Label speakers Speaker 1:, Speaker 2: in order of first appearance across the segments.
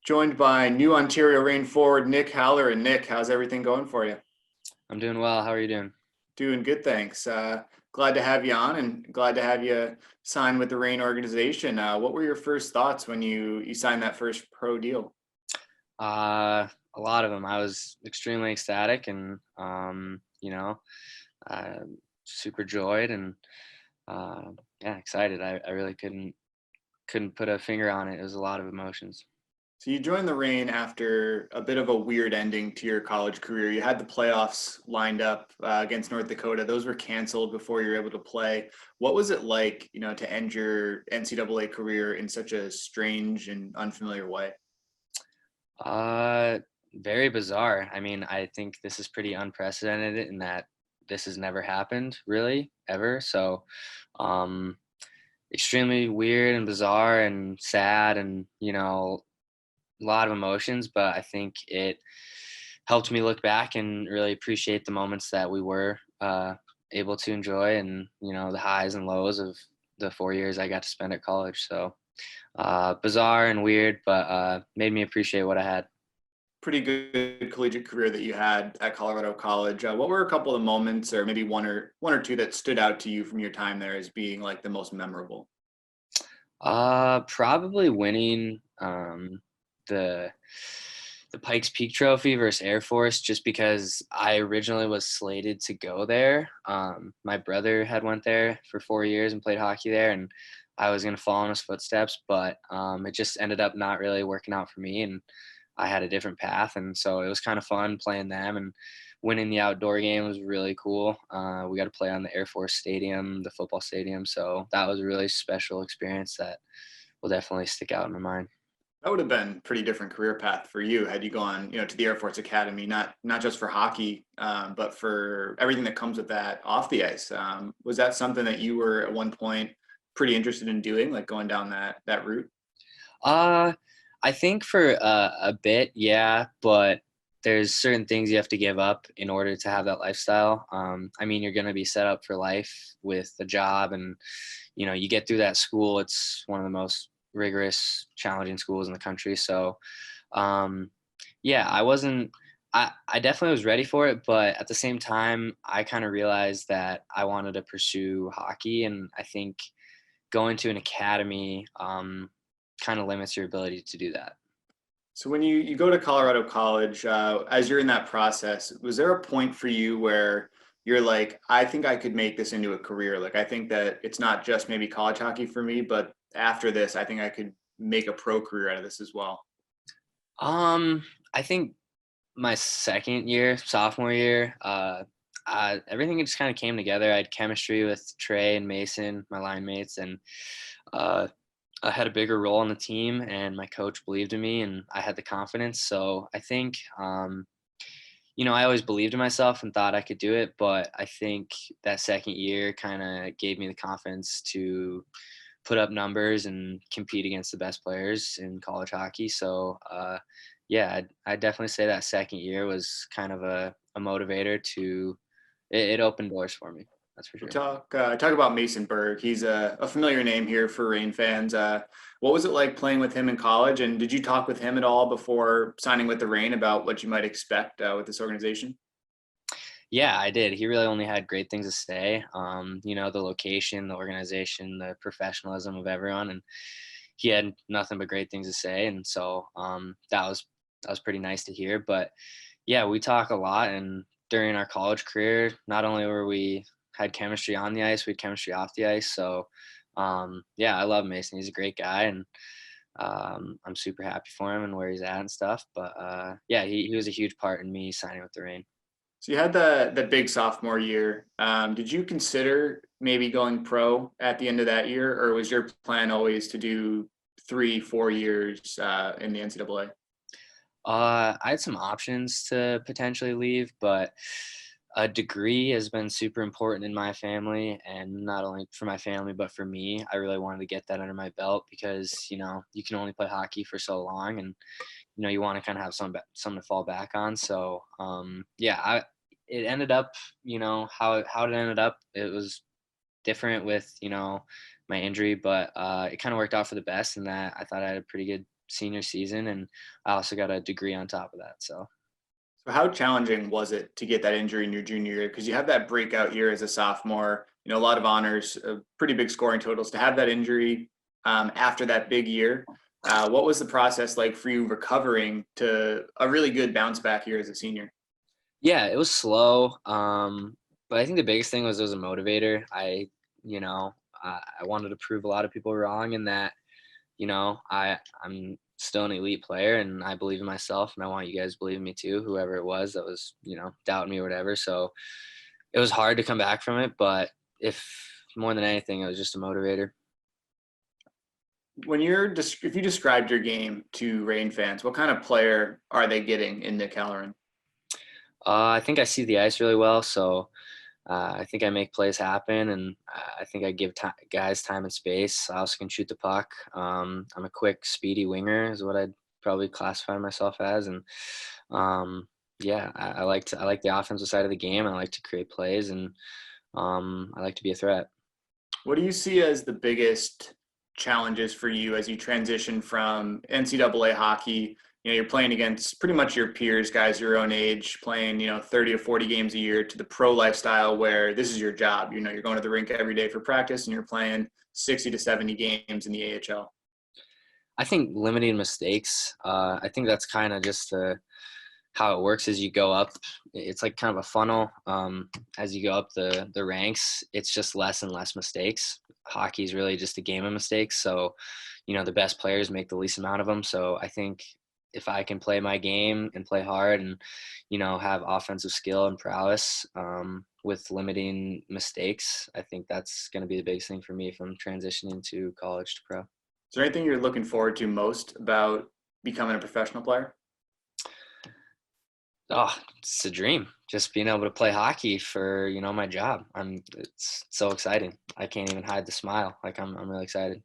Speaker 1: joined by new Ontario Reign forward Nick Halloran. Nick, how's everything going for you?
Speaker 2: I'm doing well. How are you doing?
Speaker 1: Doing good, thanks. Glad to have you on and glad to have you sign with the Reign organization. What were your first thoughts when you signed that first pro deal?
Speaker 2: A lot of them. I was extremely ecstatic and, uh, super joyed and, yeah, excited. I really couldn't put a finger on it. It was a lot of emotions.
Speaker 1: So you joined the Reign after a bit of a weird ending to your college career. You had the playoffs lined up against North Dakota. Those were canceled before you were able to play. What was it like, to end your NCAA career in such a strange and unfamiliar way?
Speaker 2: Uh, Very bizarre. I mean, I think this is pretty unprecedented in that this has never happened really ever. So, um, extremely weird and bizarre and sad and, a lot of emotions, but I think it helped me look back and really appreciate the moments that we were able to enjoy and, the highs and lows of the 4 years I got to spend at college. So bizarre and weird, but made me appreciate what I had.
Speaker 1: Pretty good collegiate career that you had at Colorado College. What were a couple of moments, or maybe one or two, that stood out to you from your time there as being like the most memorable?
Speaker 2: Probably winning the the Pikes Peak Trophy versus Air Force, just because I originally was slated to go there. My brother had went there for 4 years and played hockey there, and I was gonna follow in his footsteps, but it just ended up not really working out for me, and I had a different path, and so it was kind of fun playing them and winning the outdoor game was really cool. We got to play on the Air Force Stadium, the football stadium, so that was a really special experience that will definitely stick out in my mind.
Speaker 1: That would have been pretty different career path for you had you gone, to the Air Force Academy, not just for hockey, but for everything that comes with that off the ice. Was that something that you were at one point pretty interested in doing, like going down that route?
Speaker 2: Uh, I think for a bit, yeah, but there's certain things you have to give up in order to have that lifestyle. I mean, you're going to be set up for life with a job, and you get through that school. It's one of the most rigorous, challenging schools in the country. So, um, yeah, I wasn't. I definitely was ready for it, but at the same time, I kind of realized that I wanted to pursue hockey, and I think going to an academy kind of limits your ability to do that.
Speaker 1: So when you go to Colorado College, as you're in that process, was there a point for you where you're like, I think I could make this into a career? Like, I think that it's not just maybe college hockey for me, but after this, I think I could make a pro career out of this as well.
Speaker 2: Um, I think my second year, sophomore year, everything just kind of came together. I had chemistry with Trey and Mason, my line mates, and uh, I had a bigger role on the team, and my coach believed in me, and I had the confidence. So I think, I always believed in myself and thought I could do it, but I think that second year kind of gave me the confidence to put up numbers and compete against the best players in college hockey. So, yeah, I'd definitely say that second year was kind of a motivator to it opened doors for me. That's for
Speaker 1: We'll
Speaker 2: sure.
Speaker 1: talk about Mason Berg. He's a familiar name here for Rain fans. What was it like playing with him in college? And did you talk with him at all before signing with the Rain about what you might expect with this organization?
Speaker 2: Yeah, I did. He really only had great things to say. The location, the organization, the professionalism of everyone, and he had nothing but great things to say. And so that was pretty nice to hear. But yeah, we talk a lot, and during our college career, not only were we had chemistry on the ice, we had chemistry off the ice. So yeah, I love Mason. He's a great guy, and I'm super happy for him and where he's at and stuff. But yeah, he was a huge part in me signing with the Rain.
Speaker 1: So you had the big sophomore year. Did you consider maybe going pro at the end of that year, or was your plan always to do 3, 4 years in the NCAA?
Speaker 2: I had some options to potentially leave, but a degree has been super important in my family, and not only for my family but for me. I really wanted to get that under my belt because you can only play hockey for so long, and you want to kind of have something to fall back on. So yeah, it ended up how it ended up. It was different with my injury, but it kind of worked out for the best in that I thought I had a pretty good senior season, and I also got a degree on top of that. So
Speaker 1: So how challenging was it to get that injury in your junior year? Because you have that breakout year as a sophomore, a lot of honors, pretty big scoring totals. To have that injury after that big year, what was the process like for you recovering to a really good bounce back year as a senior?
Speaker 2: yeah, it was slow. But I think the biggest thing was it was a motivator. You know, I wanted to prove a lot of people wrong, and that, I'm still an elite player, and I believe in myself, and I want you guys to believe in me too, whoever it was that was, doubting me or whatever. So it was hard to come back from it, but if more than anything, it was just a motivator.
Speaker 1: If you described your game to Rain fans, what kind of player are they getting in Nick Halloran?
Speaker 2: I think I see the ice really well, so I think I make plays happen, and I think I give guys time and space. I also can shoot the puck. I'm a quick, speedy winger, is what I'd probably classify myself as, and yeah, I like the offensive side of the game. I like to create plays, and I like to be a threat.
Speaker 1: What do you see as the biggest challenges for you as you transition from NCAA hockey? You're playing against pretty much your peers, guys your own age, playing, 30 or 40 games a year, to the pro lifestyle where this is your job. You're going to the rink every day for practice and you're playing 60 to 70 games in the AHL.
Speaker 2: I think limiting mistakes. I think that's kind of just how it works as you go up. It's like kind of a funnel. As you go up the ranks, it's just less and less mistakes. Hockey is really just a game of mistakes. So, the best players make the least amount of them. So I think if I can play my game and play hard and, have offensive skill and prowess with limiting mistakes, I think that's going to be the biggest thing for me if I'm transitioning to college to pro.
Speaker 1: Is there anything you're looking forward to most about becoming a professional player?
Speaker 2: Oh, it's a dream. Just being able to play hockey for, my job. It's so exciting. I can't even hide the smile. Like I'm really excited.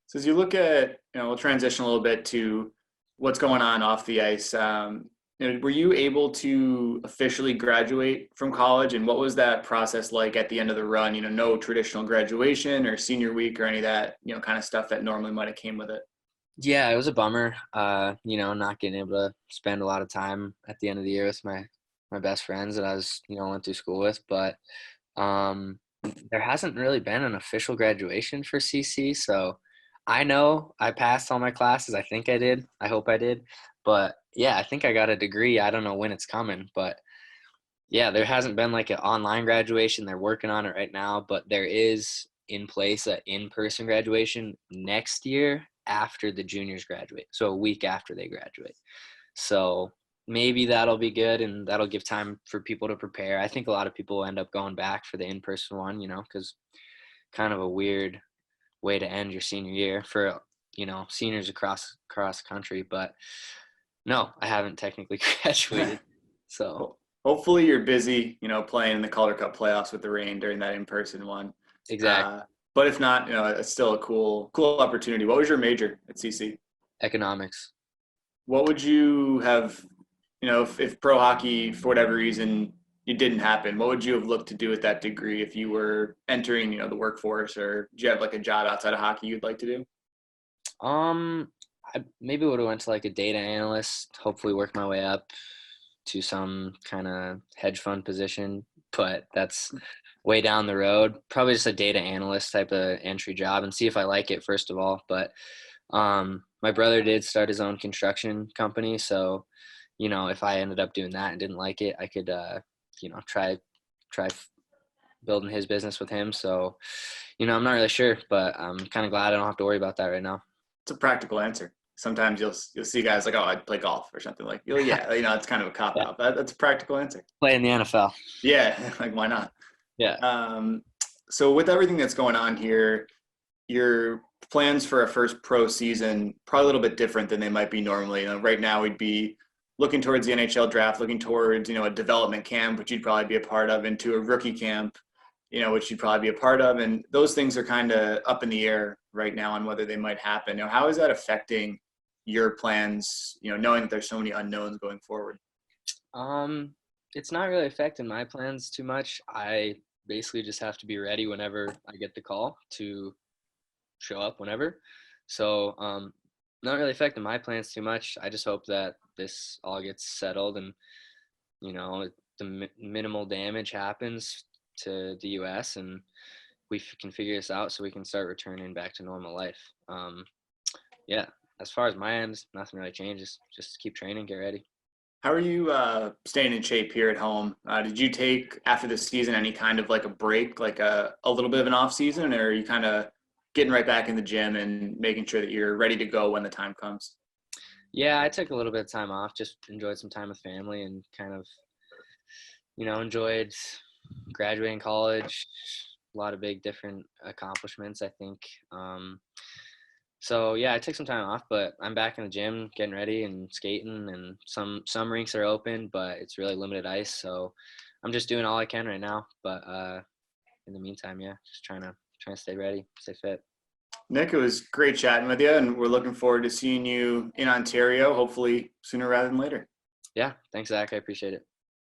Speaker 1: So as you look at, we'll transition a little bit to what's going on off the ice. Were you able to officially graduate from college, and what was that process like at the end of the run? No traditional graduation or senior week or any of that, kind of stuff that normally might have came with it.
Speaker 2: Yeah, it was a bummer. Not getting able to spend a lot of time at the end of the year with my best friends that I was, went through school with. But um, there hasn't really been an official graduation for CC. So I know I passed all my classes. I think I did. I hope I did. But yeah, I think I got a degree. I don't know when it's coming, but yeah, there hasn't been like an online graduation. They're working on it right now, but there is in place an in-person graduation next year after the juniors graduate. So a week after they graduate. So maybe that'll be good, and that'll give time for people to prepare. I think a lot of people will end up going back for the in-person one, because kind of a weird way to end your senior year for, seniors across country. But no, I haven't technically graduated. So
Speaker 1: Well, hopefully you're busy, playing in the Calder Cup playoffs with the Reign during that in-person one.
Speaker 2: exactly.
Speaker 1: Uh, but if not, it's still a cool opportunity. What was your major at CC?
Speaker 2: Economics.
Speaker 1: What would you have, if pro hockey for whatever reason it didn't happen, what would you have looked to do with that degree if you were entering, the workforce, or do you have like a job outside of hockey you'd like to do?
Speaker 2: Um, I maybe would have went to like a data analyst, hopefully work my way up to some kind of hedge fund position, but that's way down the road. Probably just a data analyst type of entry job and see if I like it first of all. But my brother did start his own construction company, so if I ended up doing that and didn't like it, I could try building his business with him. So, I'm not really sure, but I'm kind of glad I don't have to worry about that right now.
Speaker 1: It's a practical answer. Sometimes you'll see guys like, oh, I'd play golf or something like, yeah, it's kind of a cop
Speaker 2: Yeah,
Speaker 1: out. That's a practical answer.
Speaker 2: play in the NFL.
Speaker 1: Yeah, like why not?
Speaker 2: Yeah.
Speaker 1: Um, so with everything that's going on here, your plans for a first pro season probably a little bit different than they might be normally. Right now we'd be looking towards the NHL draft, looking towards a development camp, which you'd probably be a part of, into a rookie camp, which you'd probably be a part of, and those things are kind of up in the air right now on whether they might happen. How is that affecting your plans? Knowing that there's so many unknowns going forward.
Speaker 2: Um, it's not really affecting my plans too much. I basically just have to be ready whenever I get the call to show up whenever. So, not really affecting my plans too much. I just hope that this all gets settled and, the minimal damage happens to the U.S. and we can figure this out so we can start returning back to normal life. Yeah, as far as my end, nothing really changes. Just keep training, get ready.
Speaker 1: How are you staying in shape here at home? Did you take after the season any kind of like a break, like a little bit of an off season, or are you kind of getting right back in the gym and making sure that you're ready to go when the time comes?
Speaker 2: Yeah, I took a little bit of time off, just enjoyed some time with family and kind of, enjoyed graduating college, a lot of big different accomplishments, I think. So yeah, I took some time off, but I'm back in the gym, getting ready and skating, and some rinks are open, but it's really limited ice. So I'm just doing all I can right now. But in the meantime, yeah, just trying to stay ready, stay fit.
Speaker 1: Nick, it was great chatting with you, and we're looking forward to seeing you in Ontario, hopefully sooner rather than later.
Speaker 2: Yeah, thanks, Zach. I appreciate it.